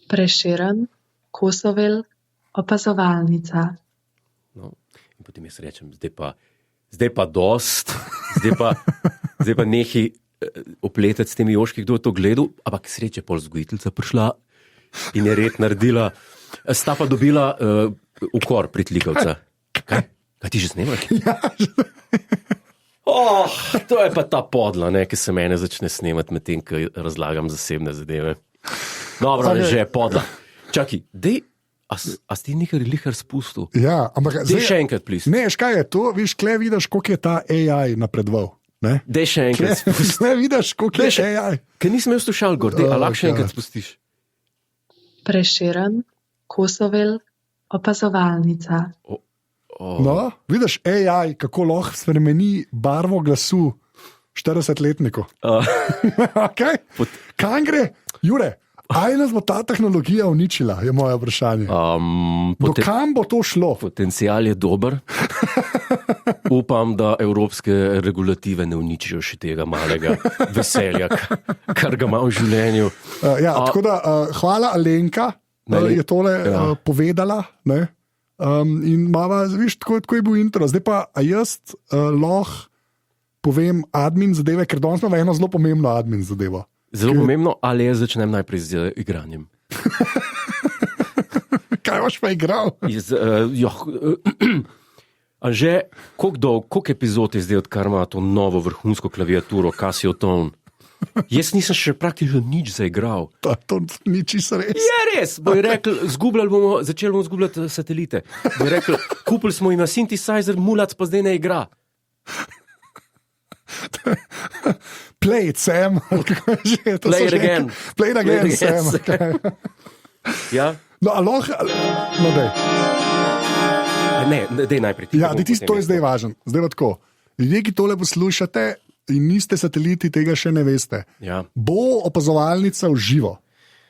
Prešeren, Kosovel, opazovalnica. No, in potem jaz rečem, zdaj pa dost, zdaj pa nehi opletati s temi joški, kdo je to gledal, ampak sreče pol vzgojiteljica prišla in je red naredila, sta pa dobila ukor pritlikavca. Kaj ti že snemaš? Ja. To je pa ta podla, ne, ki se mene začne snemati med tem, ko razlagam zasebne zadeve. Dobro, okay. Že je podla. Čakaj, a si ti nekaj lihar spustil? Ja, ampak Dej še enkrat, please. Ne, škaj je to, viš, kle vidiš, koliko je ta AI napredoval. Ne? Dej še enkrat spusti. Ne vidiš, koliko je AI. Ker nisem imel slušal gor, a lahko še enkrat spustiš. Prešeren, Kosovel, opazovalnica. No, vidiš AI, kako lahko spremeni barvo glasu 40-letniku. Okay. Kaj gre? Jure, ali nas bo ta tehnologija uničila, je moje vprašanje. Kam bo to šlo? Potencial je dober. Upam, da evropske regulative ne uničijo še tega malega veselja, kar ga ima v življenju. Tako da, hvala Alenka, je tole povedala. Ne? In mava, viš, tako je bil intro. Zdaj pa, a jaz lahko povem admin zadeve, ker danes imamo eno zelo pomembno admin zadevo. Zelo pomembno, ali jaz začnem najprej z igranjem. Kaj boš pa igral? Anže, koliko epizod je zdaj, odkar ima to novo vrhunsko klaviaturo Casio Tone? Jaz nisem še praktično nič zaigral. To ni čisto res. Je res, bojo rekli, začeli bomo zgubljati satelite. Bojo rekli, kupili smo jim na synthesizer, mulac pa zdaj ne igra. Play it, Sam. Play it again. Play it again, Sam. Okay. Ja? No, dej. Ne, dej najprej. To je zdaj važno. Zdaj pa tako. Ljudje, ki tole poslušate in niste sateliti, tega še ne veste. Ja. Bo opazovalnica v živo.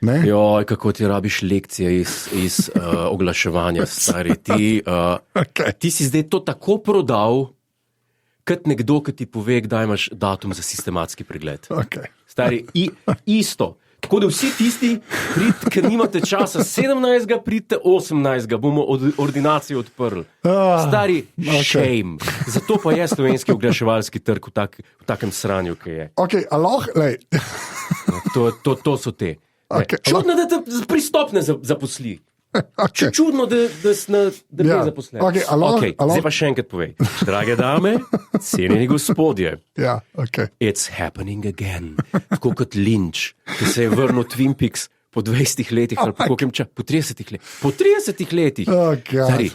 Ne? Joj, kako ti rabiš lekcije iz oglaševanja, stari. Ti si zdaj to tako prodal, kot nekdo, ki ti pove, kdaj imaš datum za sistematski pregled. Okay. Stari, isto. Tako da vsi tisti, ker nimate časa 17. pridite 18. bomo ordinacijo odprli. Stari, shame. Zato pa je slovenski oglaševalski trg v takem sranju, ki je. Okay, To so te. Okay, čudno, da te pristopne zaposli. Okay. Čudno, da ne zaposlen. Zdaj pa še enkrat povej. Drage dame, cenjeni gospodje. It's happening again. Tako kot Lynch, ki se je vrnil Twin Peaks po 20 letih ali po koliko časa? Po 30 letih. Po 30 letih. Stari.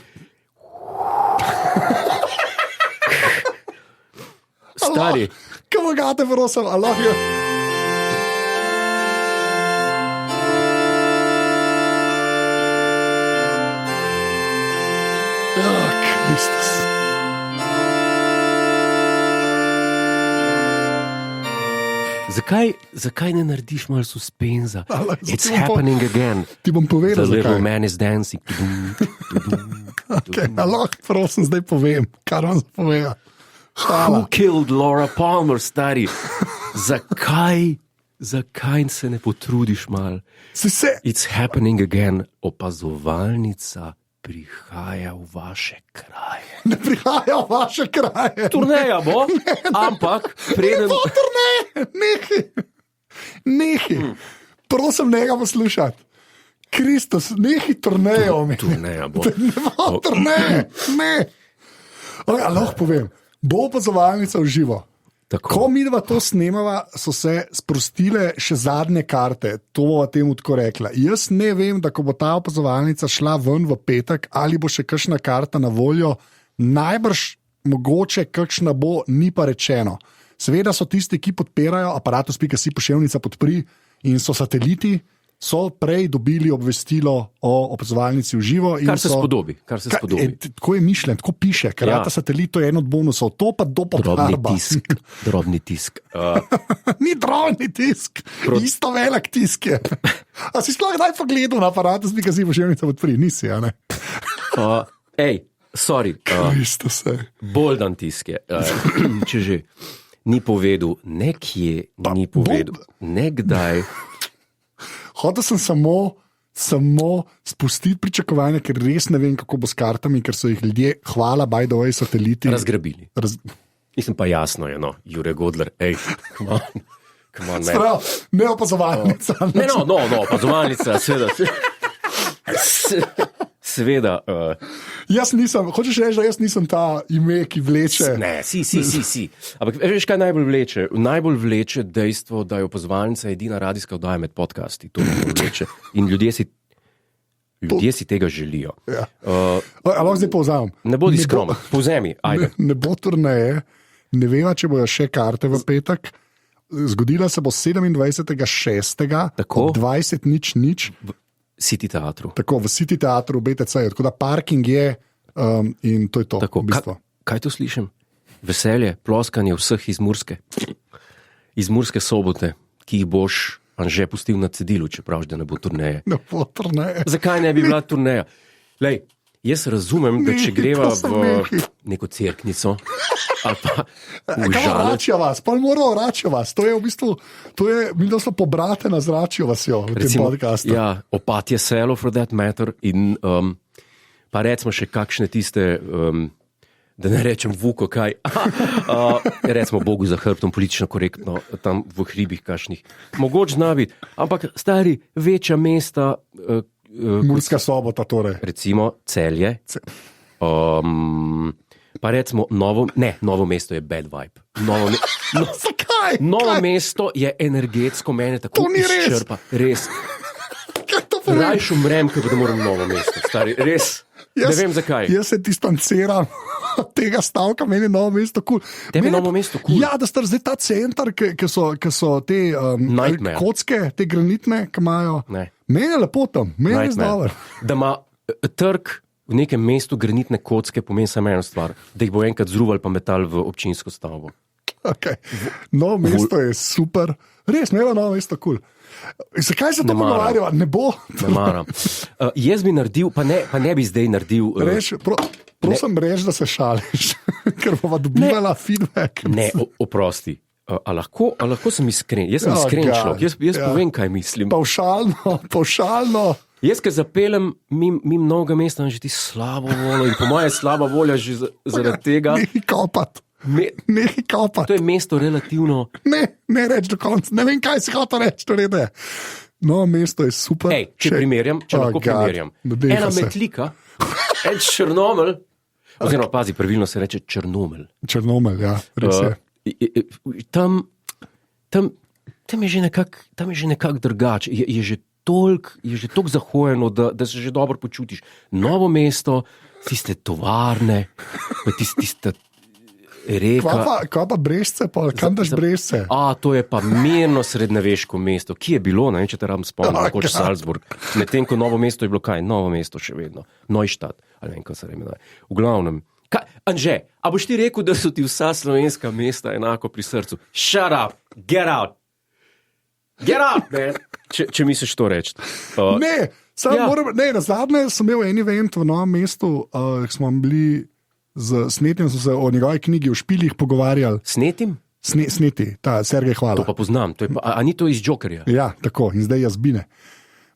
Stari. Kaj mogate, prosim, Allah je. Kristus. Zakaj ne narediš malo suspenza? It's happening again. Ti bom povedal, The little man is dancing. Lahko, prosim, zdaj povem, kar vam zapoveda. Who killed Laura Palmer, stari? Zakaj se ne potrudiš mal? It's happening again. Opazovalnica prihaja v vaše kraje. Ne prihaja v vaše kraje. Turneja bo, ampak preden... Ne bo turneje, nehi. Prosim, nega poslušati. Kristus, nehi turnejo. Turneja bo. Ne bo turneje, ne. Lahko povem, bo opazovalnica v živo. Tako. Ko mi dva to snemava, so se sprostile še zadnje karte, to bova temu tako rekla. Jaz ne vem, da ko bo ta opazovalnica šla ven v petek, ali bo še kakšna karta na voljo, najbrž mogoče kakšna bo, ni pa rečeno. Seveda so tisti, ki podpirajo aparatus.si pošiljka podpri in so sateliti, so prej dobili obvestilo o opazovalnici v živo. Kar se spodobi. Tako je mišljen, tako piše, ker ta satelit je en od bonusov, to pa do podharba. Drobni tisk. Ni drobni tisk, isto velik tisk je. A si sploh kdaj pogledal na aparatus.si pošiljka podpri? Nisi, a ne? Sorry. Bolj dan tisk je. Če že ni povedal, nekje ni povedal, nekdaj. Hotel sem samo samo spustiti pričakovanja, ker res ne vem, kako bo s kartami, ker so jih ljudje, hvala, by the way, sateliti. Razgrabili. Mislim pa jasno je, no, Jure Godler, hej, come on, Sprav, ne opazovalnica. No, opazovalnica, seveda. Jaz nisem, hočeš reči, da jaz nisem ta ime, ki vleče. Ne, si. Ampak veš, kaj najbolj vleče? Najbolj vleče dejstvo, da je opazovalnica edina radijska oddaja med podcasti. To najbolj vleče. In ljudje si tega želijo. Ja. Lahko zdaj povzamem. Ne bodi skromen, povzemi, ajde. Ne bo turneje, ne veva, če bojo še karte v petek. Zgodila se bo 27.6. Tako? Ob 20.00. City teatru. Tako, v City teatru, BTC, tako da parking je in to je to. Tako, v bistvu. Kaj to slišim? Veselje, ploskanje vseh iz Murske Sobote, ki jih boš Anže pustil na cedilu, če praviš, da ne bo turneje. Ne bo turneje. Zakaj ne bi bila turneja? Lej, jaz razumem, da če greva v neko cerknico ali pa v Žalec. Račijo vas, pa moramo račijo vas. To je v bistvu, mi da smo pobrate na zračijo vas jo v tem podcastu. Ja, Opatje selo for that matter in pa recimo še kakšne tiste, da ne rečem vuko kaj, recimo Bogu za hrbtom, politično korektno, tam v hribih kakšnih. Mogoče zna biti, ampak stari večja mesta, Murska Sobota torej. Recimo Celje, pa recimo Novo mesto je bad vibe. Zakaj? Novo mesto je energetsko mene tako izčrpa. Res. Kaj to pomeni? Rajš umrem, ker da moram Novo mesto, stari, res. Ne vem zakaj. Jaz se distanciram od tega stavka, meni je Novo mesto kul. Tebi je Novo mesto kul? Ja, da sta zdaj ta center, ki so te kocke, te granitne, ki imajo. Ne. Meni je lepo tam, meni je dobro. Da ima trg v nekem mestu granitne kocke, pomeni samo eno stvar, da jih bo enkrat zruval pa metal v občinsko stavbo. Okay. Novo mesto je super, res, meni je Novo mesto kul. Zakaj se to pogovarjava? Ne bo. Ne maram. Jaz bi naredil, pa ne bi zdaj naredil. Prosim, reči, da se šališ, ker bova dobivala feedback. Ne, oprosti. A lahko sem iskren? Jaz sem iskren človek, jaz povem, kaj mislim. Pavšalno. Jaz, ki zapeljem mimo Novega mesta, imam že ti slabo voljo in po moje slaba volja že zaradi tega. Nekaj kopati. To je mesto relativno. Ne reči do konca, ne vem, kaj si hotel reči, to rede. No, mesto je super. Ej, če lahko primerjam. Ena Metlika, en Črnomelj, oziroma pazi, pravilno se reče Črnomelj. Črnomelj, ja, res je. Tam je že nekako drugače, je že toliko zahojeno, da se že dobro počutiš. Novo mesto, tiste tovarne, pa tiste reka. Kaj pa Brežice, kam daš Brežice? To je pa mirno srednjeveško mesto, ki je bilo, ne, če te rabim spomnim, kot Salzburg. Medtem ko Novo mesto je bilo kaj? Novo mesto še vedno. Neustadt, ali ne, kaj se imenuje. V glavnem. Anže, a boš ti rekel, da so ti vsa slovenska mesta enako pri srcu? Shut up, get out, man. Če misliš to reči. Na zadnje sem imel en event v Novem mestu, smo bili z Snetim, smo se o njegovi knjigi o špilih pogovarjali. Snetim? Sneti, ta Sergej Hvala. To pa poznam, a ni to iz Jokerja? Ja, tako, in zdaj Jazbine.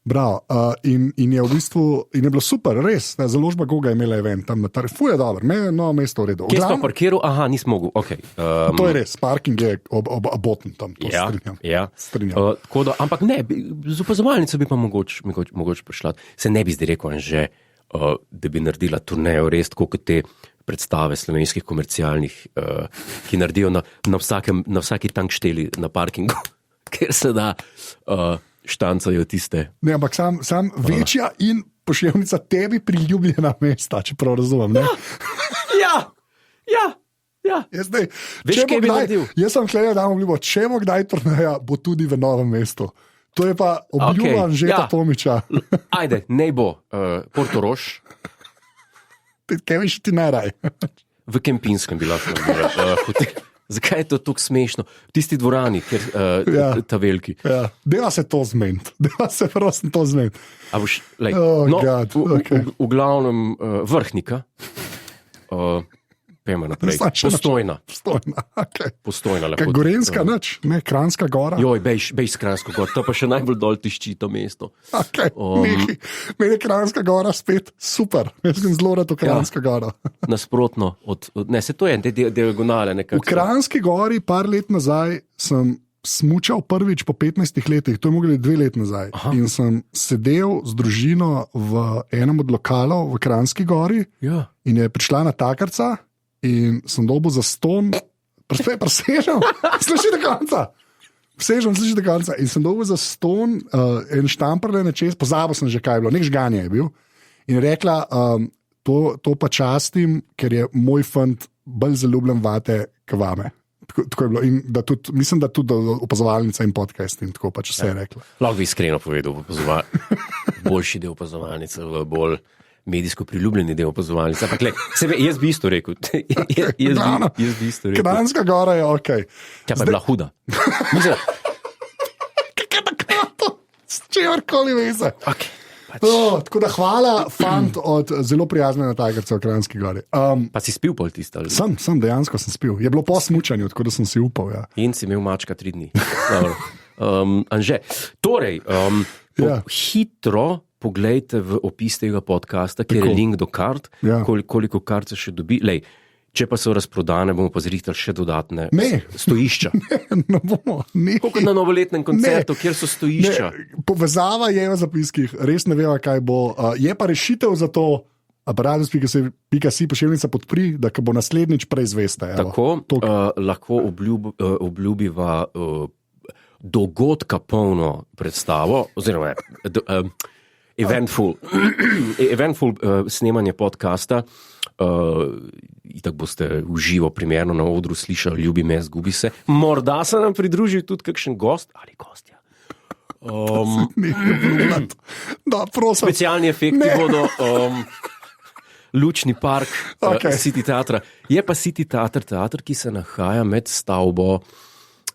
Bravo. In je v bistvu, in je bilo super, res, založba Goga je imela event tam na Tarju. Fuje dobro, me je Novo mesto v redu. Kje si pa parkiral? Aha, nisem mogel, ok. To je res, parking je aboten tam, to strinjam. Ampak ne, z opazovalnico bi pa mogoče prišla. Se ne bi zdaj rekel, Anže, da bi naredila turnejo res, kot te predstave slovenskih komercialnih, ki naredijo na vsaki tankšteli na parkingu, ker se da štancajo tiste. Ne, ampak sam večja in poševnica tebi priljubljena mesta, če prav razumem. Ne? Ja. Veš, kaj bi naredil? Jaz sem hlejo dam obljubo, če bo kdaj turneja, bo tudi v Novem mestu. To je pa obljuba Anžeta Tomiča. Ajde, ne bo Portorož. Kaj veš ti najraj? V Kempinskem bi lahko naredil. Zakaj je to tako smešno? V tisti dvorani, ker ta veliki. Ja. Deva se to zmeniti. V glavnem Vrhnika. Pejmo naprej. Zdaj še Postojna. Okay. Postojna lahko. Gorenjska nič, ne, Kranjska gora. Joj, bejš s Kranjsko gor, to pa še najbolj dol tišči to mesto. Okay. Meni je Kranjska gora spet super. Jaz sem zelo rad v Kranjska gora. Nasprotno, ne, se to je diagonale nekako. V Kranjski gori par let nazaj sem smučal prvič po 15 letih, to je mogli 2 leti nazaj. Aha. In sem sedel z družino v enem od lokalov v Kranjski gori in je prišla natakarca in sem dobil za ston, presežem, sliši do konca. Sliši do konca. In sem dobil za ston en štamprle na čez, pozabil sem že, kaj je bilo, nek žganje je bil. In rekla, to pa častim, ker je moj fant bolj zaljubljen vate k vame. Tako je bilo. In da tudi, mislim, da tudi opazovalnica in podcast in tako pač vse je rekla. Lahko bi iskreno povedal, boljši del opazovalnice, bolj medijsko priljubljeni del opazovalnice. Ampak jaz bi isto rekel. Jaz bi isto rekel. Kranjska gora je ok. Kaj pa je bila huda? Mislim, s čemarkoli veze. Okay. Tako da hvala, fant od zelo prijazne natakarce v Kranjski gori. Pa si spil pol tisto? Sem, dejansko sem spil. Je bilo po smučanju, tako da sem si upal. Ja. In si imel mačka 3 dni. Anže, torej, hitro poglejte v opis tega podcasta, kjer je link do kart, koliko kart se še dobi. Lej, če pa so razprodane, bomo pa zrihtali še dodatne stojišča. Ne bomo. Kot na novoletnem koncertu, kjer so stojišča. Povezava je v zapiskih, res ne vemo, kaj bo. Je pa rešitev za to, aparatus.si pošiljnica podpri, da bo naslednjič preizveste. Tako, lahko obljubiva dogodka polno predstavo, oziroma eventful snemanje podcasta. Itak boste uživo primerno na odru slišali Ljubi me, zgubi se. Morda se nam pridruži tudi kakšen gost ali gostja. Specialni efekti bodo Lučni park City teatra. Je pa City teater, ki se nahaja med stavbo.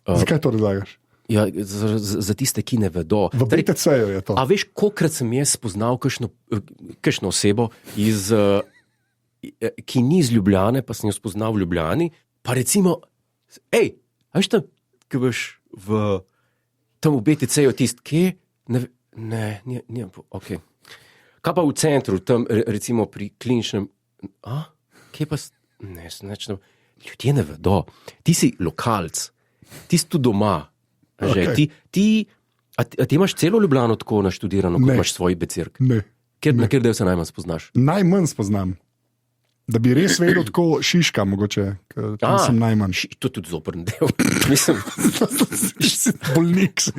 Zakaj to razlagaš? Ja, za tiste, ki ne vedo. V BTC-ju je to. A veš, kolikrat sem jaz spoznal kakšno osebo ki ni iz Ljubljane, pa sem jo spoznal v Ljubljani, pa recimo, a veš tam, ki boš tam v BTC-ju tist, kje? Ne, ok. Kaj pa v centru, tam recimo pri kliničnem, kje pa, ne, ljudje ne vedo, ti si lokalc, ti si tu doma, ti imaš celo Ljubljano tako naštudirano, kot imaš svoj becirk? Ne. Na kjer del se najmanj spoznaš? Najmanj spoznam. Da bi res vedel tako Šiška, mogoče, ker sem najmanj. To je tudi zoprn del. Mislim, bolnik si.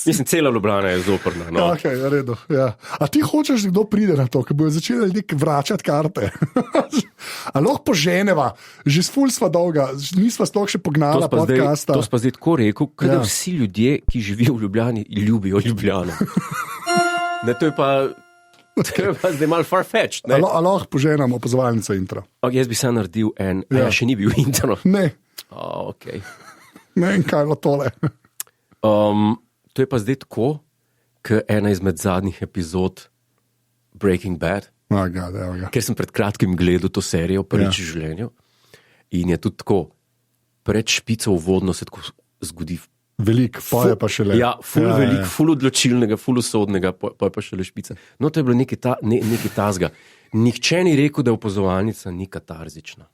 Mislim, cela Ljubljana je zoprna. No. Ok, redo, ja. A ti hočeš, da kdo pride na to, ker bojo začeli ljudje vračati karte? A lahko poženeva, že s ful sva dolga, nisva sploh še pognala podcasta. To spa zdaj tako rekel, kada vsi ljudje, ki živijo v Ljubljani, ljubijo Ljubljano. Ne, to je pa zdaj malo far-fetched. Lahko poženem opazovalnico intro. Jaz bi se naredil še ni bil intro. Ne. Okay. Ne vem, kaj je tole. To je pa zdaj tako, kot ena izmed zadnjih epizod Breaking Bad. Ker sem pred kratkim gledal to serijo prvič v življenju in je tudi tako, pred špico uvodno se tako zgodi veliko, pa je pa šele. Ja, veliko, ful odločilnega, ful usodnega, pa je pa šele špica. No, to je bilo nekaj tazga. Nihče ni rekel, da opazovalnica ni katarzična.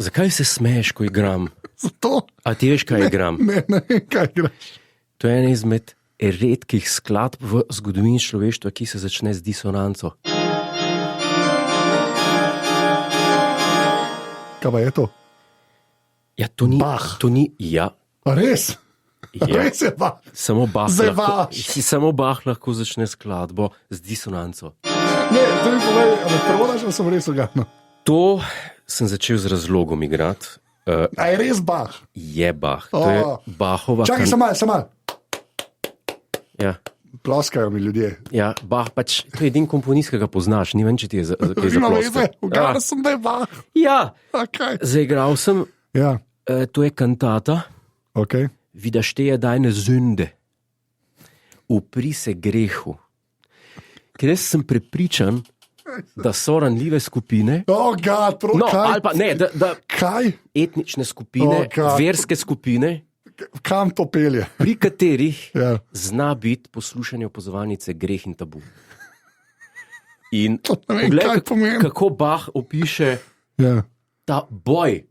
Zakaj se smeješ, ko igram? Zato. A ti veš, kaj igram? Ne, kaj igraš. To je ena izmed redkih skladb v zgodovini človeštva, ki se začne z disonanco. Kaj pa je to? Ja, to ni. Bach. To ni, ja. A res? Ja. Res je Bach. Samo Zdaj Bach lahko začne skladbo z disonanco. Ne, to mi povej, ali trolaš, ali sem res uganil? To sem začel z razlogom igrati. A je res Bach? Je Bach. To je Bachova. Čakaj, samo malo. Ja. Ploskajo mi ljudje. Ja, Bach, pač, to je edini komponist, ki ga poznaš, ni vem, če ti je kaj zaploskal. Uganil sem, da je Bach. Ja, Okay. zaigral sem, Ja, to je kantata, ok. Widerstehe deine Sünde. Upri se grehu. Ker jaz sem prepričan, da so ranljive skupine, God, no, kaj? ali pa ne, da Kaj? etnične skupine, God. verske skupine, Kam to pelje? pri katerih Ja. zna biti poslušanje opazovalnice greh in tabu. In ne vem, poglej, kaj pomeni. kako Bach opiše Ja. ta boj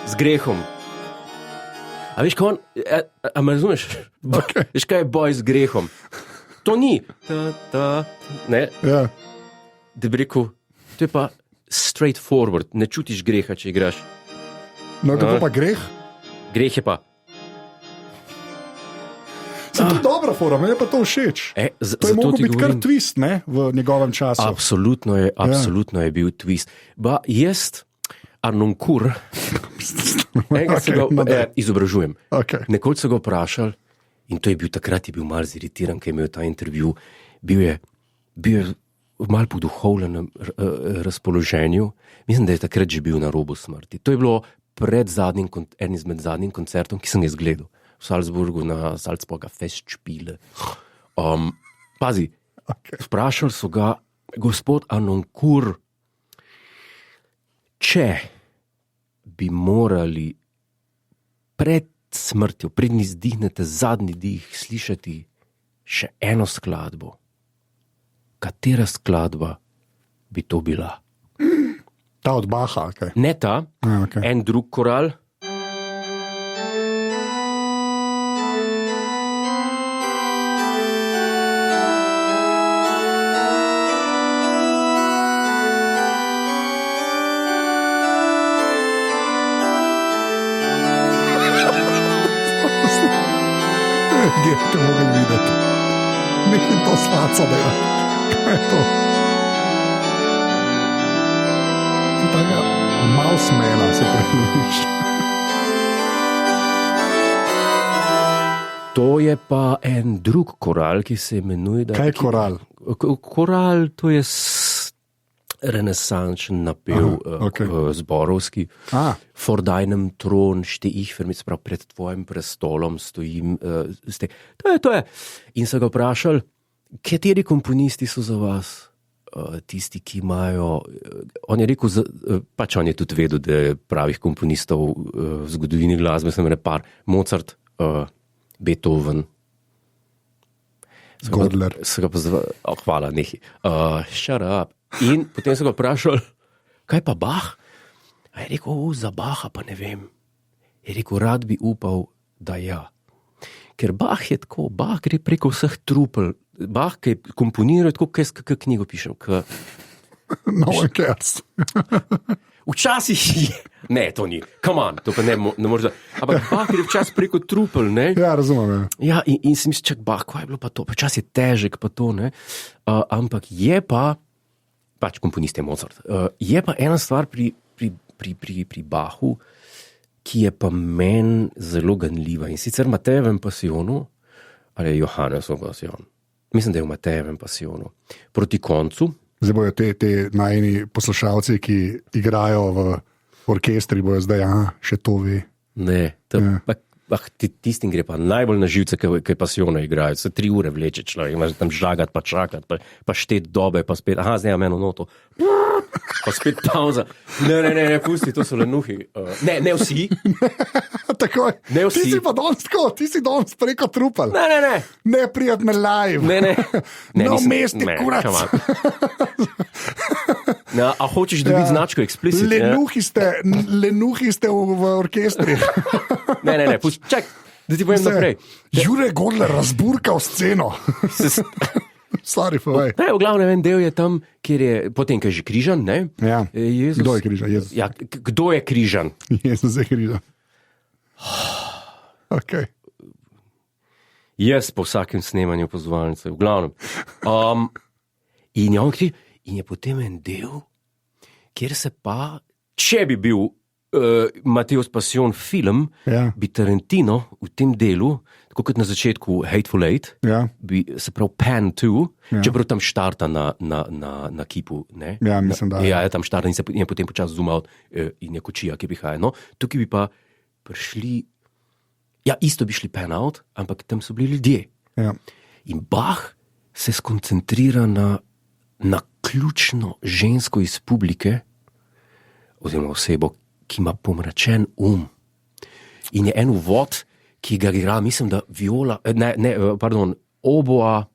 z grehom. A veš, kaj on, a me razumeš? Okay. Veš, kaj je boj z grehom? To ni, ne, Ja. da bi rekel, to je pa straightforward, ne čutiš greha, če igraš. No, kako pa greh? Greh je pa. Sem to dobra fora, meni je pa to všeč. To je mogel biti kar twist, ne, v njegovem času. Absolutno je bil twist. Ba, jaz, Arnoncourt, enega se ga izobražujem. Okay. Nekoč so ga vprašali, in to je bil takrat, je bil malo ziritiran, ker je imel ta intervju, bil je v malo poduhovljenem razpoloženju. Mislim, da je takrat že bil na robu smrti. To je bilo pred enim izmed zadnjim koncertom, ki sem ga izgledal v Salzburgu na Salzburger Festspiele. Pazi, vprašali so ga, gospod Arnoncourt, če bi morali pred smrtjo, predn izdihnete zadnji dih, slišati še eno skladbo, katera skladba bi to bila? Ta od Bacha, okay. Ne ta, Okay. en drug koral. Ljudje te mogli videti. Nekaj to slaco dela. Kaj je to? To je taka mouse-mana se preključiš. To je pa en drug koral, ki se imenuje... Kaj je koral? Koral, to je renesančen napev, okay. Zborovski. For deinem Thron stehe ich, prav pred tvojim prestolom stojim. To je. In so ga vprašali, kateri komponisti so za vas tisti, ki imajo... On je rekel, pač on je tudi vedel, da je pravih komponistov v zgodovini glasbe, sem repar, Mozart, Beethoven. Godler. Hvala, nehi. Shut up. In potem so ga vprašali, kaj pa Bach? A je rekel, za Bacha pa ne vem. Je rekel, rad bi upal, da ja. Ker Bach je tako, Bach gre preko vseh trupel. Bach, ki je komponiral, tako kaj knjigo pišem. No one cares. Včasih je. Ne, to ni. Come on, to pa ne moreš. Ampak Bach gre včasih preko trupel, ne? Ja, razumem. Ja, in si misliš, čak Bach, kaj je bilo pa to? Včasih je težek pa to, ne? Ampak je pa, pač komponist je Mozart, je pa ena stvar pri Bachu, ki je pa meni zelo ganljiva. In sicer Matejevem pasijonu, ali je Johannesov pasijon? Mislim, da je v Matejevem pasijonu. Proti koncu. Zdaj bojo te najni poslušalci, ki igrajo v orkestri, bojo zdaj, še to ve. Ne, tistim gre pa najbolj na živce, kaj pasijone igrajo. Se 3 ure vleče človek, imaš tam žagati, pa čakati, pa štet dobe, pa spet, zdaj imam eno noto. Pa spet pauza. Ne, pusti, to so lenuhi. Ne vsi. Takoj. Ne vsi. Ti si pa danes tako, ti si danes preko trupel. Ne. Neprijatne live. Ne. No, mesti kurac. A hočeš dobiti značko explicit? Lenuhi ste v orkestri. Ne, pusti, čak, da ti povem naprej. Jure Godler razburkal sceno. Sorry, povej. V glavnem en del je tam, kjer je, potem, kaj je že križan, ne? Ja. Jezus. Kdo je križan? Jezus. Ja, kdo je križan? Jezus je križan. Okay. Jaz po vsakem snemanju opazovalnice, v glavnem. In je potem en del, kjer se pa, če bi bil Mateus Passion film, bi Tarantino v tem delu, tako kot na začetku Hateful Eight, bi se prav Pan 2, čeprav tam štarta na kipu. Ne? Ja, mislim, da. Ja, tam štarta in se je potem počasi zoomal in je kočija, ki prihaja. No, tukaj bi pa prišli, ja, isto bi šli Pan Out, ampak tam so bili ljudje. Ja. In Bach se skoncentrira na ključno žensko iz publike, oziroma osebo, ki ima pomračen In je en uvod, ki ga igra, mislim, da viola, oboa,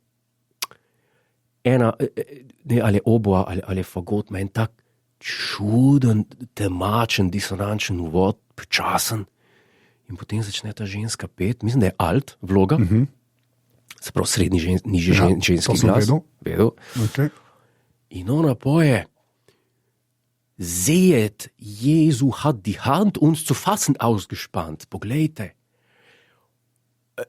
ali oboa, ali fagot, ima en tak čuden, temačen, disonančen uvod, počasen. In potem začne ta ženska pet, mislim, da je alt vloga, se pravi srednji, nižji ženski glas. Vedel. Okay. In ona poje, sehet, Jesu hat die Hand uns zu fassen ausgespannt. Poglejte,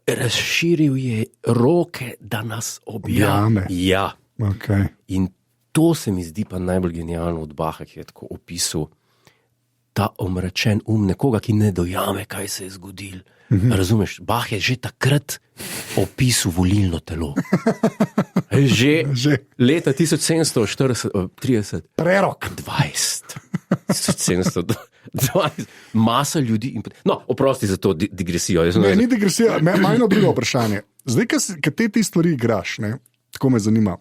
razširil je roke, da nas objame. Ja. Okay. In to se mi zdi pa najbolj genialno od Baha, ki je tako opisal ta omračen nekoga, ki ne dojame, kaj se je zgodil. Razumeš, Bach je že takrat opisal volilno telo. Že leta 1730. Prerok. 1720. Masa ljudi. No, oprosti za to digresijo. Ne, ni digresija, majno drugo vprašanje. Zdaj, kad te stvari igraš, ne, tako me zanima,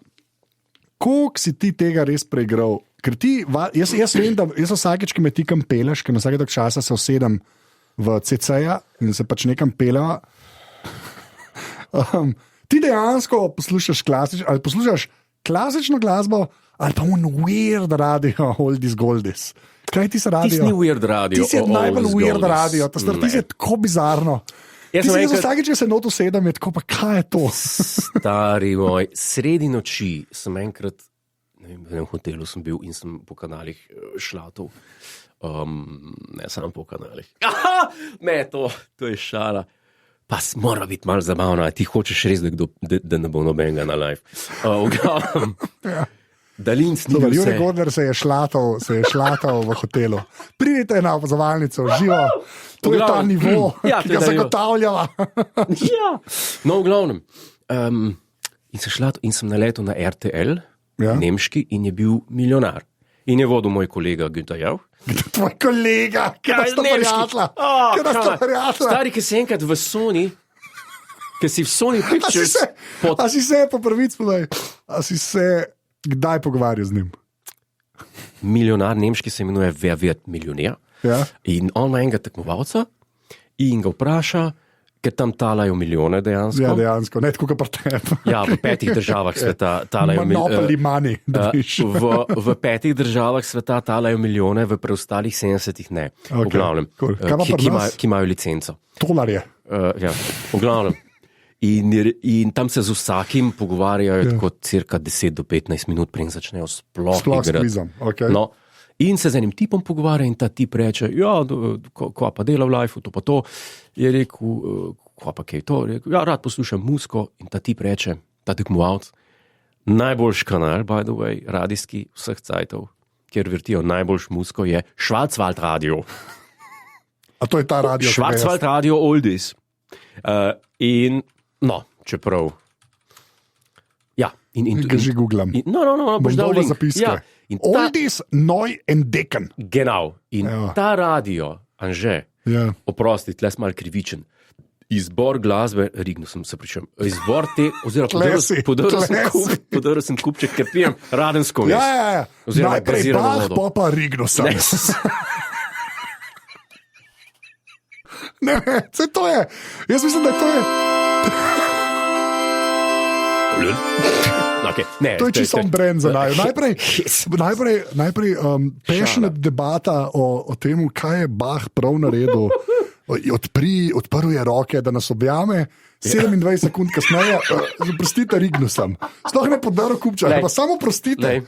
koliko si ti tega res preigral? Ker ti, jaz vem, da jaz vsakeč, ki me ti kam peleš, ker na vsake tak časa se usedem v CC-ja in se pač nekam peleva, ti dejansko poslušaš klasično glasbo ali pa weird radio Oldies Goldies. Kaj ti se radio? Ti si ni weird radio. Ti si najbolj weird radio, ti si tako bizarno. Jaz vsakeč, če se not usedem, je tako, pa kaj je to? Stari moj, sredi noči sem enkrat, v enem hotelu sem bil in sem po kanalih šlatov. Ne, samo po kanalih. Ne, to je šala. Pa mora biti malo zabavno, ti hočeš res, da ne bo nobenega na live. Dalinc ni bil vse. Jure Godler se je šlatal v hotelu. Pridite na opazovalnico, živo. To je ta nivo, ki ga zagotavljava. Ja. No, v glavnem. In sem šlatal in sem naletel na RTL, nemški, in je bil milijonar. In je vodil moj kolega Günther Jauch. Tvoj kolega, kaj sta prijatla? Stari, ki si enkrat v Sony, ki si v Sony Pictures. A si se, po prvic povedaj, a si se kdaj pogovarjal z njim? Milijonar nemški se imenuje Wer wird Millionär. Ja. In on ima enega tekmovalca in ga vpraša, ker tam talajo milijone dejansko. Ja, dejansko, ne tako, kot pa te. Ja, v 5 državah sveta talajo milijone. Monopoly money, da viš. V 5 državah sveta talajo milijone, v preostalih 70 ne. Okay, v glavnem, cool. ki imajo licenco. Tolarje. Ja, v glavnem. In tam se z vsakim pogovarjajo tako cirka 10 do 15 minut, preden začnejo sploh igrati. Okay. No, in se z enim tipom pogovarja in ta tip reče, ja, ko pa dela v lifeu, to pa to. Je rekel, ko pa kaj to? Rekel, ja, rad poslušam muziko. In ta tip reče, ta tekmovalc, najboljši kanal, by the way, radijski vseh cajtov, kjer vrtijo najboljš muziko, je Schwarzwald Radio. A to je ta radio? Schwarzwald Radio Oldies. In no, čeprav. Ja. Ga že googlam. No, boš dal link. Ja. Oldies, neu entdecken. Genau. In ta radio, Anže, oprosti, tle sem mal krivičen. Izbor glasbe, rigno sem se pričem, izbor te, oziroma podaril sem kupček, ker pijem radensko mes. Ja. Najprej Bach, pa rigno sem. Ne, vse to je. Jaz mislim, da to je. Okay, ne, to je čisto brand za naj. Najprej passionate debata o tem, kaj je Bach prav naredil Odprl je roke, da nas objame, 27 sekund kasneje, prostite, rignil sem. Sploh ne podaril kupča, pa samo prostite,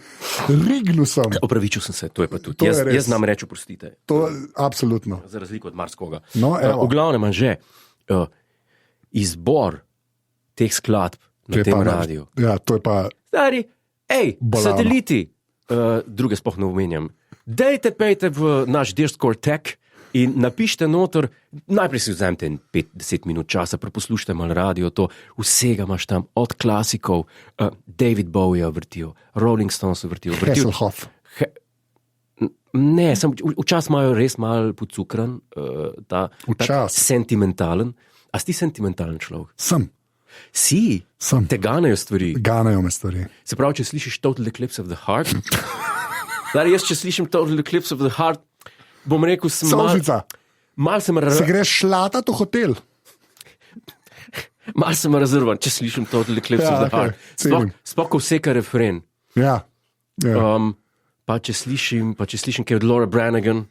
rignil sem. Opravičil sem se, to je pa tudi. Jaz znam reči oprostite. To absolutno. Za razliko od marskoga. No, v glavnem, že izbor teh skladb na tem radiju. Ja, to je pa... Stari, sateliti, druge sploh ne omenjam. Pejte v naš Discord tag in napišite noter, najprej si vzemite 5-10 minut časa, preposlušajte malo radio, to vsega imaš tam, od klasikov, David Bowie vrtijo, Rolling Stones vrtijo. Hasselhoff. Ne, včasih imajo res malo pocukran, ta sentimentalen. A si sentimentalen človek? Sem. Si? Sem. Te ganejo stvari? Ganejo me stvari. Se pravi, če slišiš Total Eclipse of the Heart, jaz če slišim Total Eclipse of the Heart, bom rekel, sem mal sem se greš šlatat v hotel. Mal sem razrvan, če slišim Total Eclipse of the Heart. Sploh ko vseka refren. Ja. Pa če slišim kaj od Laura Branigan.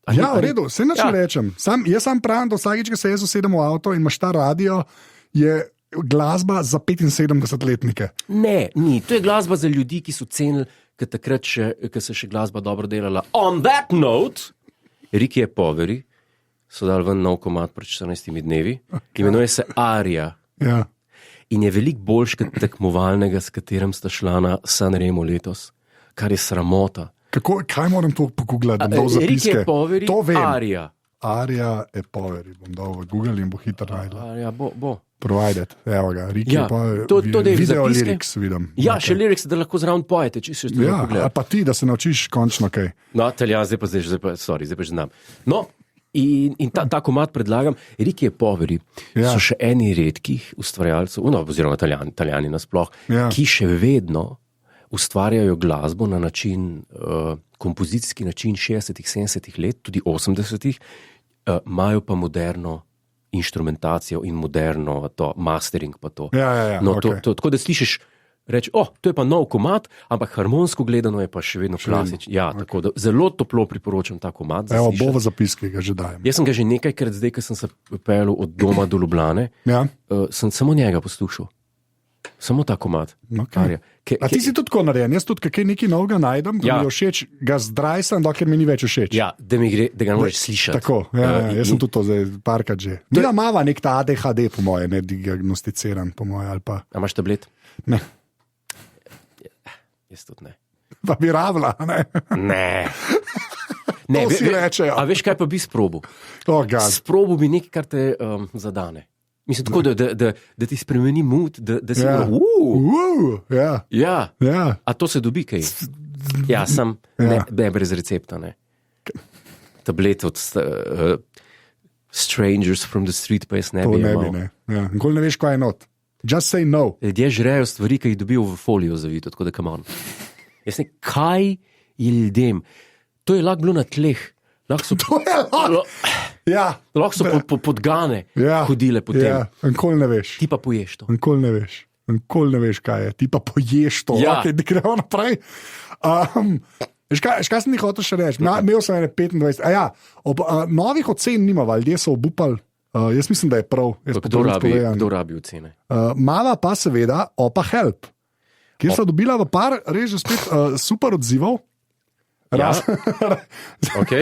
V redu, se nič ne rečem. Jaz sam pravim, da vsakič, ko se jaz usedem v avto in imaš ta radio, je glasba za 75-letnike. Ne, ni. To je glasba za ljudi, ki so cenili, ker takrat, ko se še glasba dobro delala. On that note, Ricky je Poveri, so dali ven nov komad pred 14 dnevi, imenuje se Aria. Ja. In je veliko boljš kot tekmovalnega, s katerim sta šla na Sanremo letos, kar je sramota. Kaj moram to pogooglati, da bom zapiske? Ricky je Poveri, Aria. Aria je Poveri, bom dal v Google in bo hitro najdel. Aria, bo. Provided, evo ga, Ricky je Poveri. To video lyrics vidim. Ja, še lyrics, da lahko zraven pojete, če se to pogleda. Ja, pa ti, da se naučiš končno kaj. No, zdaj pa že znam. No, in ta komad predlagam, Ricky je Poveri, so še eni redkih ustvarjalcev, oziroma Italijani nasploh, ki še vedno ustvarjajo glasbo na način, kompozicijski način 60-ih, 70-ih let, tudi 80-ih, imajo pa moderno inštrumentacijo in moderno to, mastering pa to. Tako da slišiš, reči, to je pa nov komad, ampak harmonsko gledano je pa še vedno klasičen. Ja, tako da zelo toplo priporočam ta komad. Evo, bo v zapiski, ga že dajem. Jaz sem ga že nekajkrat zdaj, ko sem se peljal od doma do Ljubljane, sem samo njega poslušal. Samo ta komad. Okay. A ti si tudi tako narejen? Jaz tudi kaj nekaj novega najdem, da mi je všeč, ga zdrajsam, dokler mi ni več všeč. Ja, da ga moraš slišati. Tako, jaz sem tudi to zdaj parkrat že. Bila mava nek ta ADHD, po moje, ne diagnosticiran, po moje, ali pa... A imaš tablet? Ne. Jaz tudi ne. Pa bi rabila, ne? Ne. To si rečejo. A veš, kaj pa bi sprobil? Sprobil bi nekaj, kar te zadane. Mislim, tako, da ti spremeni mood, da si A to se dobi kaj? Ja, sem ne brez recepta, ne. Tablet od Strangers from the Street, pa jaz ne bi imel. To ne bi, ne. Nikoli ne veš, kaj je not. Just say no. Ljudje žrejo stvari, ki jih dobijo v folijo zavito, tako da come on. Jaz ne, kaj je ljudem? To je lahko bilo na tleh. Lahko so podgane hodile po tem. Nikoli ne veš. Ti pa poješ to. Nikoli ne veš, kaj je. Ti pa poješ to. Ok, da gremo naprej. Kaj sem ti hotel še reči? Imel sem 25. Novih ocen nimava, ljudje so obupali. Jaz mislim, da je prav. Kdo rabi ocene? Mala pa seveda Opa Help, kjer so dobila v par res že spet super odzivov. Ja, ok.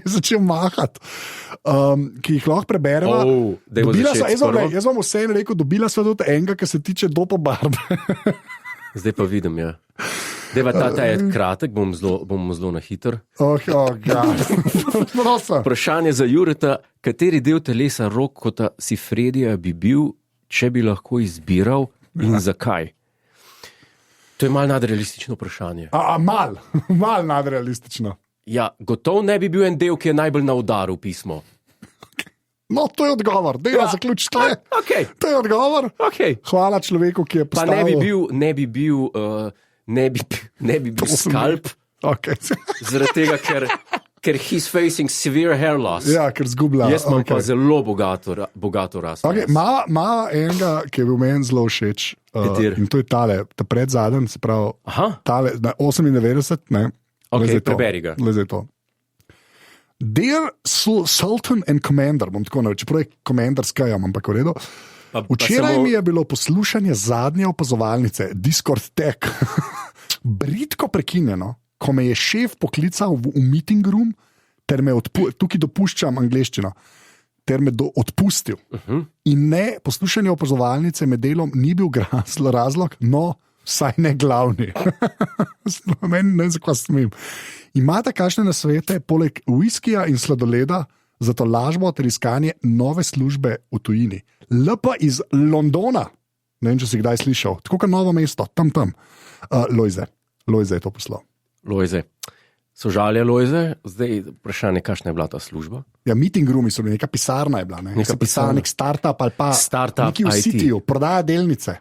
Začel mahati, ki jih lahko preberemo. Jaz vam vsem rekel, dobila sva tudi enega, ki se tiče Dopa Barbe. Zdaj pa vidim, ja. Ta je kratek, bom zelo na hiter. Vprašanje za Jureta, kateri del telesa Rokota Sifredija bi bil, če bi lahko izbiral in zakaj? To je malo nadrealistično vprašanje. Malo nadrealistično. Ja, gotovo ne bi bil en del, ki je najbolj na udaru pismo. No, to je odgovor. Zaključ tle. Okay. To je odgovor. Okay. Hvala človeku, ki je postavil. Pa ne bi bil skalp. Okay. Zaradi tega, ker he's facing severe hair loss. Ja, ker zgublja. Jaz imam pa zelo bogato rast. Mala enega, ki je bil meni zelo všeč. In to je ta predzadnji, se pravi, tale, 98, ne. Ok, preberi ga. Dear Sultan and Commander, bom tako naredil, čeprav je Commander skajam, ampak v redu. Včeraj mi je bilo poslušanje zadnje opazovalnice, Discord Tech, bridko prekinjeno, ko me je šef poklical v meeting room, ter me tukaj dopuščam angleščino, ter me odpustil. In ne, poslušanje opazovalnice med delom ni bil razlog, no, vsaj ne glavni. Meni ne vem, zakaj smem. Imate kakšne nasvete, poleg viskija in sladoleda, za to lažbo ter iskanje nove službe v tujini? LP iz Londona, ne vem, če si kdaj slišal, tako kot Novo mesto, tam. Lojze je to poslal. Lojze. Sožalje Lojze, zdaj vprašanje, kakšna je bila ta služba? Ja, meeting roomi so bili, neka pisarna je bila, neka pisarna, nek startup ali pa neki v Cityju, prodaja delnice.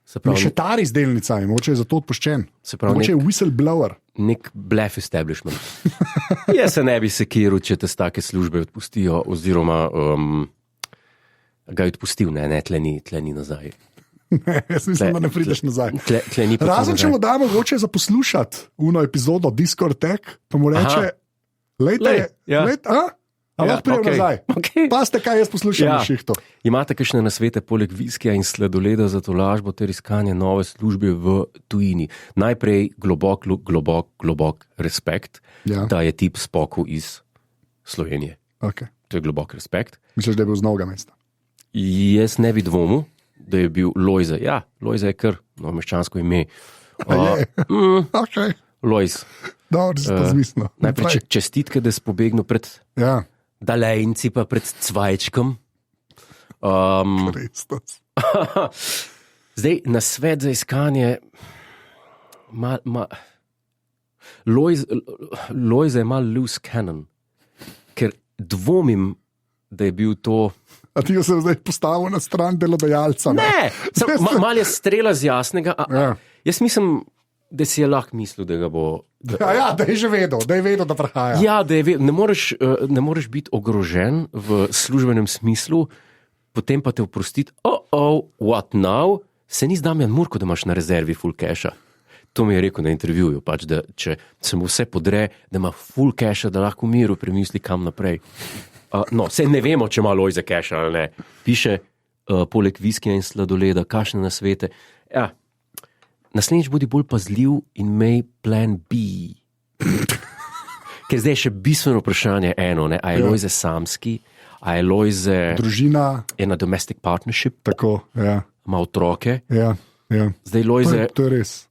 Še tari z delnicami, mogoče je zato odpuščen. Mogoče je whistleblower. Nek bluff establishment. Jaz se ne bi sekiral, če te z take službe odpustijo, oziroma ga je odpustil, ne, tle ni nazaj. Jaz mislim, da ne prideš nazaj. Razen, če mu damo mogoče za poslušati uno epizodo Discord Tech, pa mu reče, lahko pridem nazaj. Okay. Paste, kaj jaz poslušam na šihtu. Imate kakšne nasvete poleg viskija in sladoleda za to lažbo ter iskanje nove službe v tujini? Najprej globok respekt, da je tip Spoku iz Slovenije. Okay. To je globok respekt. Misliš, da je bil z Novega mesta? Jaz ne bi dvomil, da je bil Lojze. Ja, Lojze je kar meščansko ime. Okay. Lojz. Dobro, si to zmislil. Najprej čestitke, da si pobegnil pred Dalejnci, pa pred Cvajčkom. Zdaj, na svet za iskanje Lojze je mal loose cannon, ker dvomim, da je bil to... A ti se zdaj postavil na stran delodajalca? Ne, mal je strela z jasnega. Jaz mislim, da si je lahko mislil, da ga bo... Da je že vedel, da prihaja. Ja, da je vedel. Ne moreš biti ogrožen v službenem smislu, potem pa te oprostiti, what now? Se ni z Damjan Murko, da imaš na rezervi full casha. To mi je rekel na intervjuju, pač, da če se mu vse podre, da ima full casha, da lahko v miru premisli kam naprej. Se ne vemo, če ima Lojze cash ali ne. Piše, poleg viskija in sladoleda, kakšne nasvete. Ja, naslednjič bodi bolj pazljiv in imej plan B. Ker zdaj je še bistveno vprašanje eno, ne? A je Lojze samski, a je Lojze... Družina. Je na domestic partnership. Tako, ja. Ima otroke. Ja. Zdaj Lojze... To je res.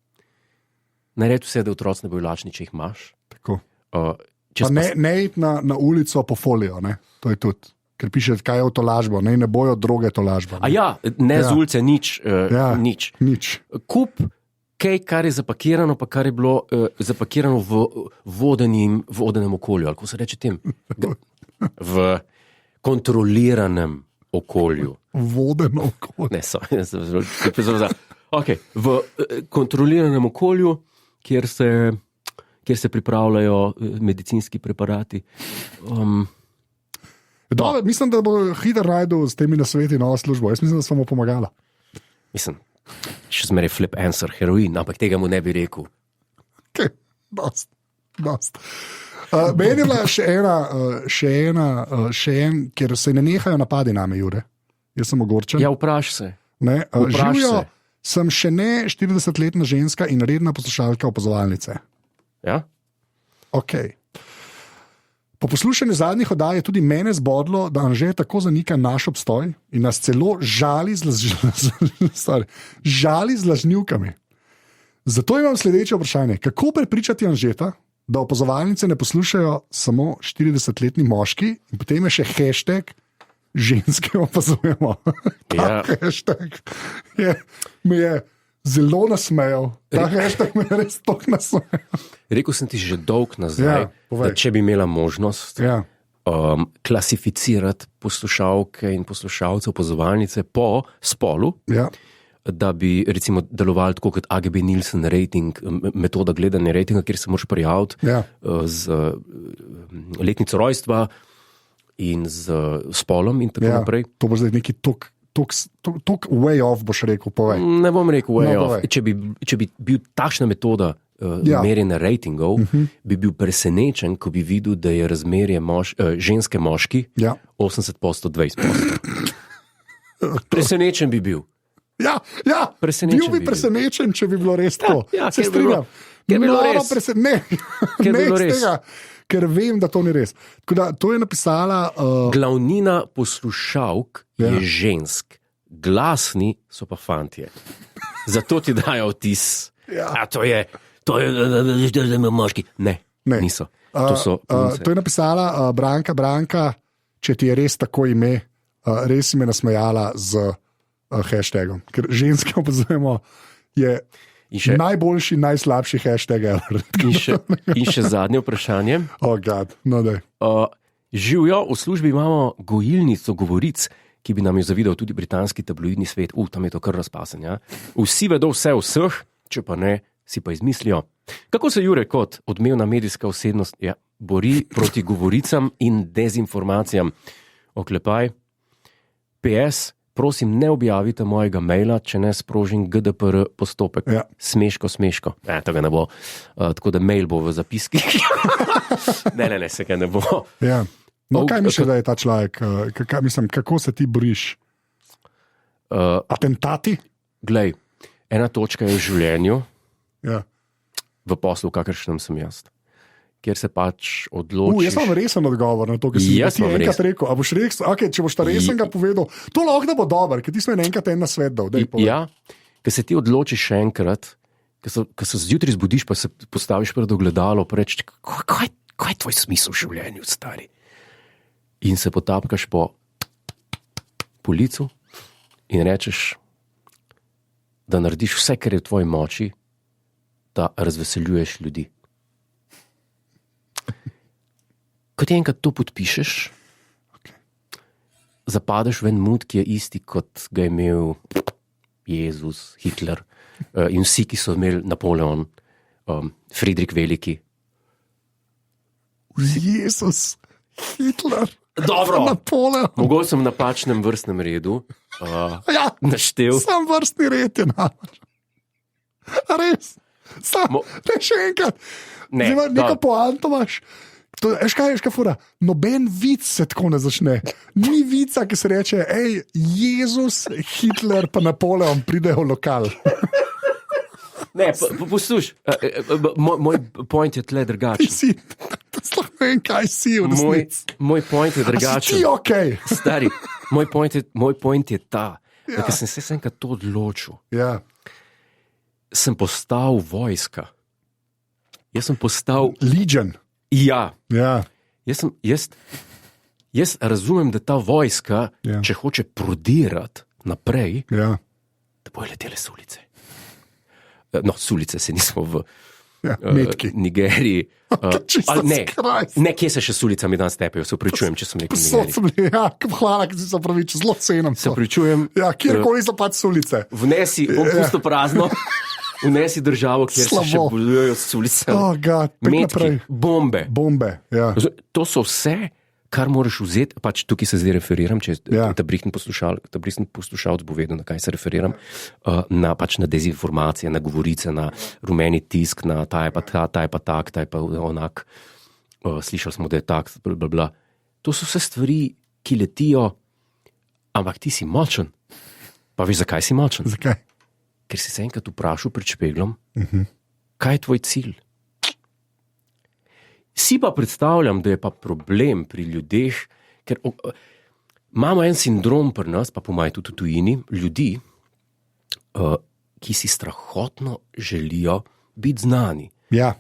Najred vse, da otroci ne bojo lačni, če jih imaš. Tako. Pa ne iti na ulico po folijo, ne? To je tudi, ker piše, kaj je v to lažbo, ne bojo droge to lažbo. Z ulice nič. Kup kaj, kar je zapakirano, pa kar je bilo zapakirano v vodenem okolju, ali kako se reče tem? V kontroliranem okolju. Vodeno okolje. V kontroliranem okolju, kjer se pripravljajo medicinski preparati. Mislim, da bo hiter najdel s temi nasveti novo službo. Jaz mislim, da smo mu pomagala. Mislim, še zmeraj flip answer, heroin, ampak tega mu ne bi rekel. Dost. Meni je bila še en, ker se ne nehajo napadi name, Jure. Jaz sem ogorčen. Ja, vpraš se. Živijo, sem še ne 40-letna ženska in redna poslušalka opazovalnice. Ja? Ok. Po poslušanju zadnjih oddaj je tudi mene zbodlo, da Anže tako zanika naš obstoj in nas celo žali z lažnivkami. Zato imam sledeče vprašanje. Kako prepričati Anžeta, da opazovalnice ne poslušajo samo 40-letni moški in potem je še hashtag ženske opazujemo. Ta hashtag me je zelo nasmejal. Ta hashtag me je res tok nasmejal. Rekel sem ti že dolg nazaj, da če bi imela možnost klasificirati poslušalke in poslušalce opazovalnice po spolu, da bi recimo delovali tako kot AGB Nielsen rating, metoda gledanja ratinga, kjer se moraš prijaviti z letnico rojstva in z spolom in tako naprej. To bo zdaj neki tok way off, boš rekel, povej. Ne bom rekel way off. Če bi bil takšna metoda merjenja ratingov, bi bil presenečen, ko bi videl, da je razmerje ženske moški 80% 20%. Presenečen bi bil. Ja, Presenečen bil bi presenečen, če bi bilo res to. Ja, se strinjam. Ker bi bilo res. Ker vem, da to ni res. Da, to je napisala. Glavnina poslušalk je žensk, glasni so pa fantje. Zato ti dajo vtis. To je moški. Ne, niso. To je napisala Branka, če ti je res tako ime, res si me nasmejala z hashtagom. Ker ženske opazujemo, je najboljši, najslabši hashtag ever. In še zadnje vprašanje. Živijo, v službi imamo gojilnico govoric, ki bi nam jo zavidal tudi britanski tabloidni svet. Tam je to kar razpasen. Ja? Vsi vedo vse o vseh, če pa ne, si pa izmislijo. Kako se Jure kot odmevna medijska osebnost bori proti govoricam in dezinformacijam? Oklepaj. PS, prosim, ne objavite mojega maila, če ne sprožim GDPR postopek. Smeško. Tega ne bo. Tako da mail bo v zapiskih. Ne, se ga ne bo. Ja. No, kaj misliš, da je ta človek? Kako se ti boriš? Atentati? Glej, ena točka je v življenju, v poslu, kakršnem sem jaz. Kjer se pač odločiš. Jaz imam resen odgovor na to, kar si ti enkrat rekel. Če boš ta resen ga povedal, to lahko da bo dober, ker ti smo enkrat en nasvet dal. Ja, ker se ti odločiš še enkrat, ker se zjutraj zbudiš, pa se postaviš pred ogledalo, pa rečeš, kaj je tvoj smisel v življenju, stari? In se potapkaš po licu in rečeš, da narediš vse, kar je v tvoji moči, da razveseljuješ ljudi. Ko ti enkrat to podpišeš, zapadeš v en mood, ki je isti, kot ga je imel Jezus, Hitler in vsi, ki so imeli Napoleon, Friedrich Veliki. Jezus, Hitler, dobro, Napoleon. Mogoče sem v napačnem vrstnem redu naštel. Sam vrstni red je namreč. Res? Ne še enkrat. Neko poanto imaš. Veš kaj, fura? Noben vic se tako ne začne. Ni vica, ki se reče, Jezus, Hitler pa Napoleon pridejo v lokal. Ne, posluš, moj point je tle drugačen. Sploh ne vem, kaj si v resnici. Moj point je drugačen. Si okej? Stari, moj point je ta, da ker sem se enkrat to odločil, sem postal vojska. Jaz sem postal Legion. Ja. Jaz razumem, da ta vojska, če hoče prodirati naprej, da bojo letele s ulice. No, s ulice se nismo v Nigeriji. Ne, kje se še s ulicami danes tepejo, se opravičujem, če sem rekel Nigeriji. Hvala, ki si se opravičil, zelo cenim. Se opravičujem. Kjerkoli so pač s ulice. Vnesi, bom pusto prazno. Vnesi državo, kjer se še bolujejo s ulicami. Metki, bombe. To so vse, kar moraš vzeti, pač tukaj se zdaj referiram, če ta brihten poslušalec bo vedel, na kaj se referiram, na dezinformacije, na govorice, na rumeni tisk, na ta je pa tak, ta je pa onak, slišali smo, da je tak, blablabla. To so vse stvari, ki letijo, ampak ti si močen. Pa veš, zakaj si močen? Zakaj? Ker si se enkrat vprašal pred špeglom, kaj je tvoj cilj? Si pa predstavljam, da je pa problem pri ljudeh, ker imamo en sindrom pri nas, pa po mojem tudi v tujini, ljudi, ki si strahotno želijo biti znani. Ja.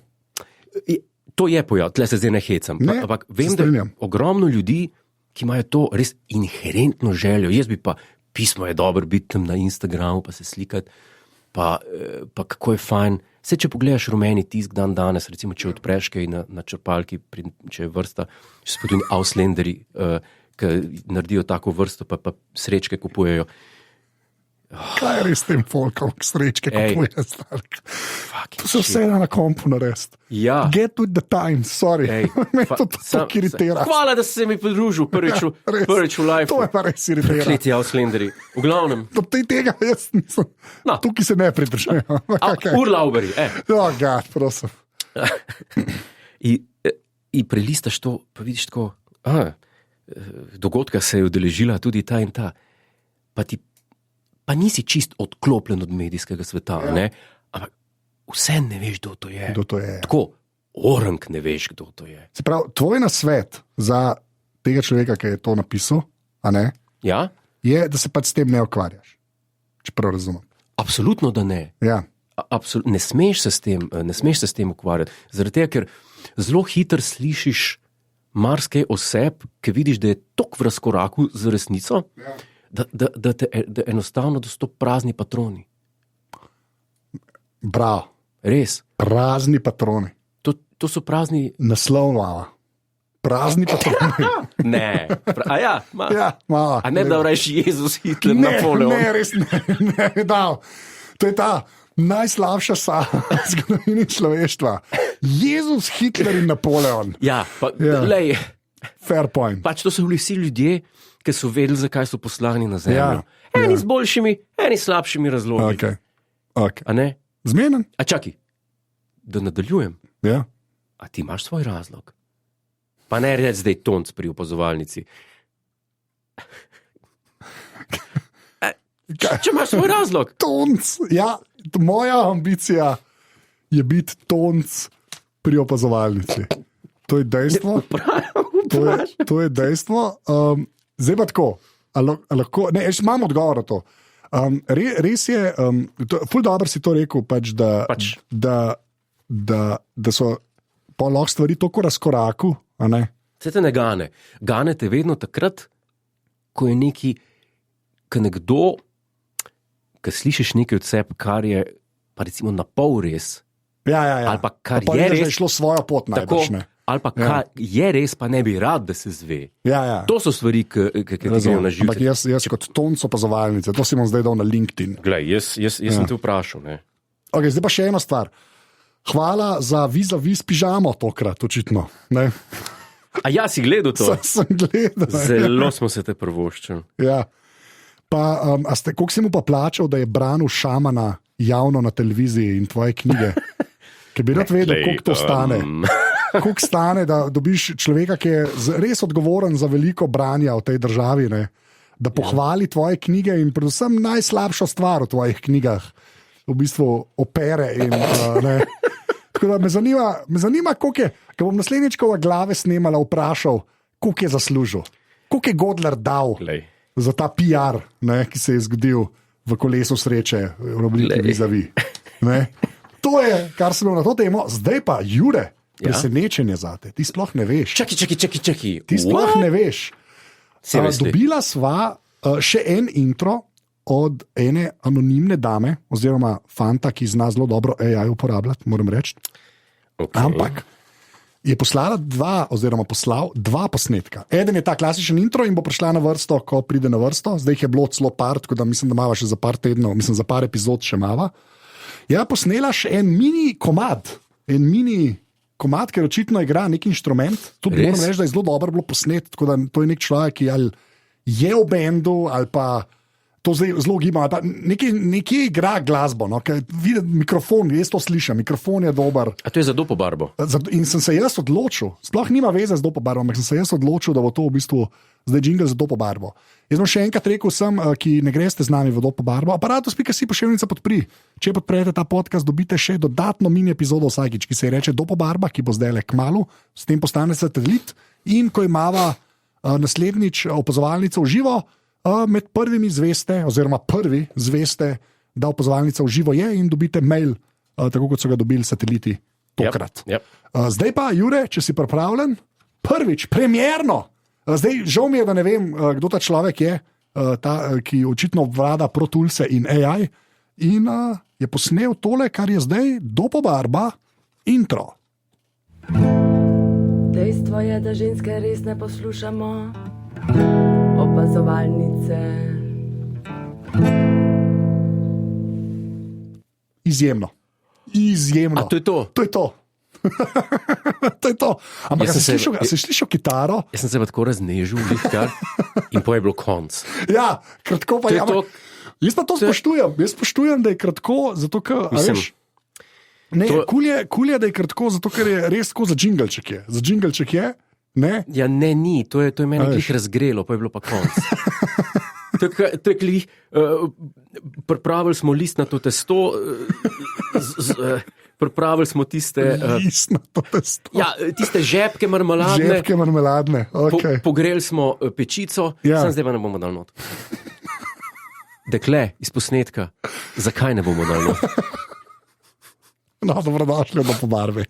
To je pojav, tle se zdaj ne hecam. Ampak vem, da je ogromno ljudi, ki imajo to res inherentno željo. Jaz bi pa, pismo je dobro biti tam na Instagramu, pa se slikati, pa kako je fajn. Vse, če pogledaš rumeni tisk dan danes, recimo, če odpreš kaj na črpalki, če je vrsta, če so potem Ausländeri, ki naredijo tako vrsto, pa srečke kupujejo. Kaj je res s tem folkom, srečke, kupuje Stark? To se vse na kompu narediti. Ja. Get with the times, sorry. Me to tako iritira. Hvala, da si se mi pridružil prvič v live. To je pa res iritira. Prekleti Auslenderi. V glavnem. Tega jaz nisem. No. Tukaj se ne pridržajo. Urlauberi. Oh, God, prosim. I prelistaš to, pa vidiš tako, dogodka se je udeležila tudi ta in ta. Pa nisi čist odklopljen od medijskega sveta, ne? Ampak vse ne veš, kdo to je. Kdo to je. Tako, orang ne veš, kdo to je. Se pravi, tvoj nasvet za tega človeka, ki je to napisal, a ne, Ja? je, da se pač s tem ne ukvarjaš. Če prav razumem. Absolutno, da ne. Ja. Ne smeš se s tem ukvarjati. Zaradi tega, ker zelo hitro slišiš marsikaj oseb, ki vidiš, da je tok v razkoraku z resnico, da enostavno da so to prazni patroni. Bravo. Res. Prazni patroni. To so prazni... Naslov mala. Prazni patroni. Ne. Mala. A ne da rečeš Jezus, Hitler, Napoleon. Ne, res ne. Dal. To je ta najslabša saga v zgodovini človeštva. Jezus, Hitler in Napoleon. Ja, pa lej... Fair point. Pač to so bili vsi ljudje, ki so vedeli, zakaj so poslani na zemljo. Eni z boljšimi, eni slabšimi razlogi. Okay. A ne? Zmenen? A čakaj, da nadaljujem. Ja. A ti imaš svoj razlog? Pa ne reči zdaj tonc pri opazovalnici. Če imaš svoj razlog. Tonc, ja. Moja ambicija je biti tonc pri opazovalnici. To je dejstvo. To je dejstvo. Zdaj pa tako. Lahko, ne, imam odgovor na to. Res je, ful dobro si to rekel, da so pa lahko stvari toliko razkoraku. Se te ne gane. Gane te vedno takrat, ko je neki, ko nekdo, ko slišiš nekaj od sebe, kar je pa recimo na pol res. Ja. Ali pa kar pa je res. Da je šlo svojo pot najbrž, ne. Ali pa kar je res, pa ne bi rad, da se zve. Ja. To so stvari, ki ti grejo na živce. Ampak jaz kot tonc opazovalnice, to si bom zdaj dal na LinkedIn. Glej, jaz sem te vprašal. Ne? Okay, zdaj pa še ena stvar. Hvala za vis pižamo tokrat, očitno. Ne? A ja, si gledal to? Sem gledal. Zelo smo se te prvoščili. Ja. Pa, koliko si mu pa plačal, da je branil šamana javno na televiziji in tvoje knjige? Ker bi rad vedel, koliko to stane. Koliko stane, da dobiš človeka, ki je res odgovoren za veliko branja v tej državi, ne? Da pohvali tvoje knjige in predvsem najslabšo stvar v tvojih knjigah, v bistvu opere. Tako da me zanima, koliko je, ko bom naslednjič, ko v glave snemala, vprašal, koliko je zaslužil, koliko je Godler dal za ta PR, ne, ki se je zgodil v kolesu sreče v rubriki Vis-a-Vi. To je, kar sem imel na to temo. Zdaj pa, Jure, presenečenje zate. Ti sploh ne veš. Čakaj. Ti sploh ne veš. Dobila sva še en intro od ene anonimne dame, oziroma fanta, ki zna zelo dobro AI uporabljati, moram reči. Okay. Ampak je poslal dva posnetka. Eden je ta klasičen intro in bo prišla na vrsto, ko pride na vrsto. Zdaj jih je bilo celo par, tako da mislim, da mava še za par tednov, mislim, za par epizod še mava. Ja, posnela še en mini komad, ker očitno igra nek inštrument. Tudi moram reči, da je zelo dobro bilo posnet, tako da to je nek človek, ki ali je v bendu, ali pa to zdaj zelo giba, ali pa nekje igra glasbo, no? Mikrofon, jaz to slišim, mikrofon je dober. A to je za Dopo Barbo? In sem se jaz odločil, sploh nima veze z Dopo Barbo, ampak sem se jaz odločil, da bo to v bistvu zdaj jingle za Dopo Barbo. Jaz bom še enkrat rekel vsem, ki ne greste z nami v Dopo Barbo, aparatus.si pošiljnica podpri. Če podprete ta podcast, dobite še dodatno mini epizodo vsakič, ki se reče Dopo Barba, ki bo zdaj le kmalu, s tem postane satelit in ko imava naslednjič opazovalnico v živo, med prvimi zveste, oziroma prvi zveste, da opazovalnica v živo je in dobite mail, tako kot so ga dobili sateliti tokrat. Yep. Zdaj pa, Jure, če si pripravljen, prvič, premierno. Zdaj, žal mi je, da ne vem, kdo ta človek je, ki očitno obvlada Pro Toolse in AI in je posnel tole, kar je zdaj Dopo Barba intro. Dejstvo je, da ženske res ne poslušamo opazovalnice. Izjemno. Izjemno. A to je to? To je to. To je to. Ampak Jaz sem si slišal kitaro? Jaz sem se pa tako raznežil, lihkar, in po je bilo konc. Ja, kratko pa To je je. to. Jaz pa to spoštujem. Jaz spoštujem, da je kratko, zato ker. Mislim, Kul je, da je kratko, zato ker je res tako za džingelček. Za džingelček je. Ne? Ja, ne, ni, to je meni A, glih veš. razgrelo, pa je bilo pa konc. To je glih, pripravili smo list na to testo, pripravili smo tiste, Lisno to testo. ja, tiste žepke marmeladne, Žepke marmeladne. Okay. pogreli smo pečico, Ja. sem zdaj pa ne bomo dal not. Dekle iz posnetka, zakaj ne bomo dal not? No, dobrodošli do pobarve.